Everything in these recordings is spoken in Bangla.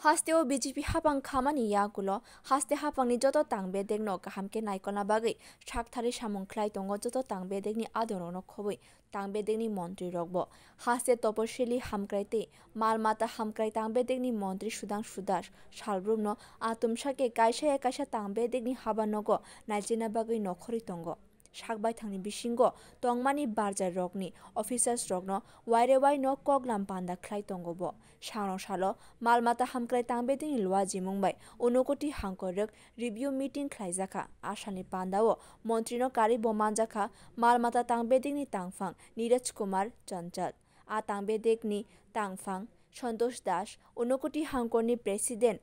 Hasteo BJP hapang khamani yagulo haste hapang ni joto tangbe degno kahamke naikona bagui shakthari samungklai tongo joto tangbe degni adorono khobui tangbe degni mantri rokbo haste toposhili hamkraite malmata hamkrai tangbe degni mantri Sudhanshu Das salbrumno atumsake kaisa tangbe degni habanogo naijina bagui nokhori tongo sakbai thangni bisingo tongmani barjar rokni officers rokno waire wai no koglam panda khlai tongobo sano salo malmata hamkrai tangbedini lwaji mungbai unokoti hangkorek review meeting khlaijaka asani pandao montrino no kari bomanjaka malmata tangbedini tangfang Neeraj Kumar Chanchal a tangbedekni tangfang Santosh Das unokoti hangkorni president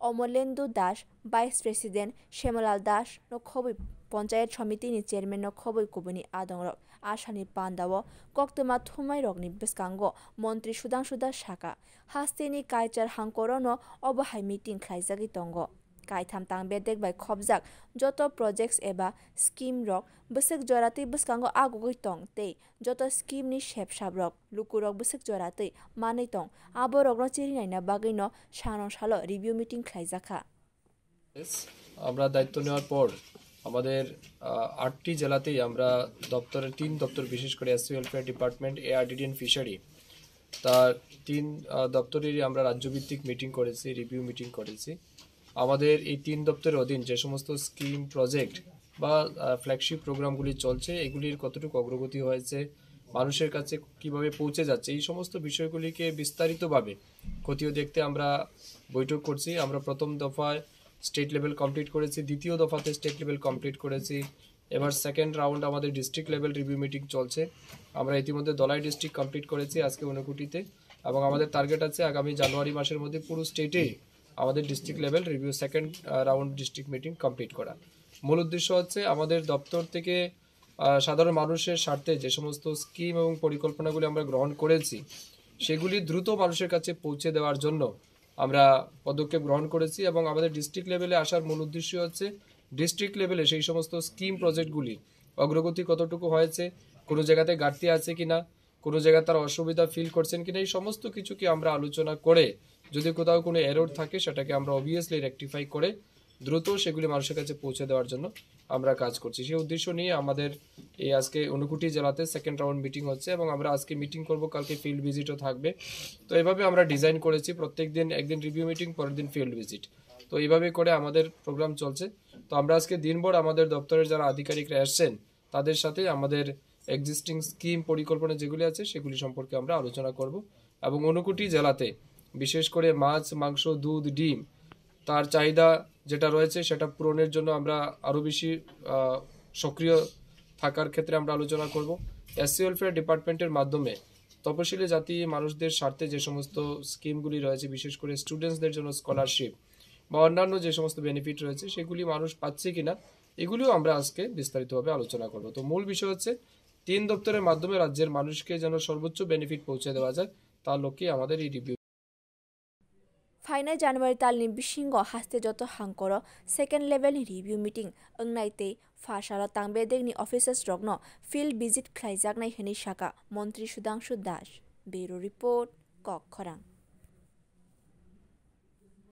Omolendu Das vice president Shemalal Das no khobai panchayat সমিতিনি চেয়ারম্যান খবই কুবনি আদংরক আসানি পান্দাও কক্তমা থুমাই রগনি বেসকাঙ্গ মন্ত্রী সুধাংশু দাস সাকা হাস্তেনি কাইচার হাংকরন অবহাই মিটিং খাইজাগি তঙ্গ কাইথাম তাংবে দেখবাই খবজাক যত প্রজেক্টস এবা স্কিম রক বসক জরাতি বেসকাঙ্গ আগগই তং তে যত স্কিমনি শেপ সাবরক লুকুরক বসক জরাতি মাनै তং আবো রগ্ন চিরিনাইনা বাগৈন সানো সালো রিভিউ মিটিং খাইজাখা আমরা দায়িত্ব নেওয়ার পর আমাদের 8টি জেলাতেই আমরা দপ্তরের 3 দপ্তর বিশেষ করে SC welfare department ARDD and fishery তার 3 দপ্তরেরই আমরা রাজ্যভিত্তিক মিটিং করেছি রিভিউ মিটিং করেছি আমাদের এই 3 দপ্তরের অধীন যে সমস্ত স্কিম প্রজেক্ট বা ফ্ল্যাগশিপ প্রোগ্রামগুলি চলছে এগুলির কতটুকু অগ্রগতি হয়েছে মানুষের কাছে কিভাবে পৌঁছে যাচ্ছে এই সমস্ত বিষয়গুলিকে বিস্তারিতভাবে খতিয়ে দেখতে আমরা বৈঠক করছি আমরা প্রথম দফায় স্টেট লেভেল কমপ্লিট করেছি দ্বিতীয় দফাতে স্টেট লেভেল কমপ্লিট করেছি এবার সেকেন্ড রাউন্ড আমাদের ডিস্ট্রিক্ট লেভেল রিভিউ মিটিং চলছে আমরা ইতিমধ্যে দলাই ডিস্ট্রিক্ট কমপ্লিট করেছি আজকে ঊনকোটিতে এবং আমাদের টার্গেট আছে আগামী জানুয়ারি মাসের মধ্যে পুরো স্টেটে আমাদের district level review second round district meeting complete করা মূল উদ্দেশ্য হচ্ছে আমাদের দপ্তর থেকে সাধারণ মানুষের স্বার্থে যে সমস্ত স্কিম এবং পরিকল্পনাগুলি আমরা গ্রহণ করেছি সেগুলি দ্রুত মানুষের কাছে পৌঁছে দেওয়ার জন্য আমরা পদক্ষেপ গ্রহণ করেছি এবং আমাদের ডিস্ট্রিক্ট লেভেলে আসার মূল উদ্দেশ্য হচ্ছে ডিস্ট্রিক্ট লেভেলে সেই সমস্ত স্কিম প্রজেক্টগুলি অগ্রগতি কতটুকু হয়েছে কোনো জায়গাতে ঘাটতি আছে কিনা কোনো জায়গায় তারা অসুবিধা ফিল করছেন কিনা এই সমস্ত কিছুকে আমরা আলোচনা করে যদি কোথাও কোনো এরর থাকে সেটাকে আমরা অবভিয়াসলি রেকটিফাই করে দ্রুত সেগুলি মানুষের কাছে পৌঁছে দেওয়ার জন্য আমরা কাজ করছি সেই উদ্দেশ্য নিয়ে আমাদের এই আজকে ঊনকোটি জেলাতে সেকেন্ড রাউন্ড মিটিং হচ্ছে এবং আমরা আজকে মিটিং করব কালকে ফিল্ড ভিজিটও থাকবে তো এইভাবে আমরা ডিজাইন করেছি প্রত্যেকদিন একদিন রিভিউ মিটিং পরের দিন ফিল্ড ভিজিট তো এইভাবে করে আমাদের প্রোগ্রাম চলছে তো আমরা আজকে দিনভর আমাদের দপ্তরের যারা আধিকারিকরা আসছেন তাদের সাথে আমাদের এক্সিস্টিং স্কিম পরিকল্পনা যেগুলি আছে সেগুলি সম্পর্কে আমরা আলোচনা করব এবং ঊনকোটি জেলাতে বিশেষ করে মাছ মাংস দুধ ডিম তার চাহিদা যেটা রয়েছে সেটা পূরণের জন্য আমরা আরো বেশি সক্রিয় থাকার ক্ষেত্রে আমরা আলোচনা করব এসসি ওয়েলফেয়ার ডিপার্টমেন্টের মাধ্যমে তপশিলি জাতি মানুষদের স্বার্থে যে সমস্ত স্কিমগুলি রয়েছে বিশেষ করে স্টুডেন্টসদের জন্য স্কলারশিপ বা অন্যান্য যে সমস্ত বেনিফিট রয়েছে সেগুলি মানুষ পাচ্ছে কিনা এগুলিও আমরা আজকে বিস্তারিতভাবে আলোচনা করব তো মূল বিষয় হচ্ছে 3 দপ্তরের মাধ্যমে রাজ্যের মানুষকে যেন সর্বোচ্চ বেনিফিট পৌঁছে দেওয়া যায় তার লক্ষ্যে আমাদের এই রিভিউ ফাইনাল জানুয়ারি তালনি বিশিঙ্গ হাস্তে যত হাংকর সেকেন্ড লেভেলनि রিভিউ মিটিং ওংনাইতে ফাসারা তাংবেदेगनि অফিসার্স রগনো ফিল্ড ভিজিট খ্লাইজাকনাই হেনি সাকা মন্ত্রী সুধাংশু দাস ব্যুরো রিপোর্ট কক্ষরাং।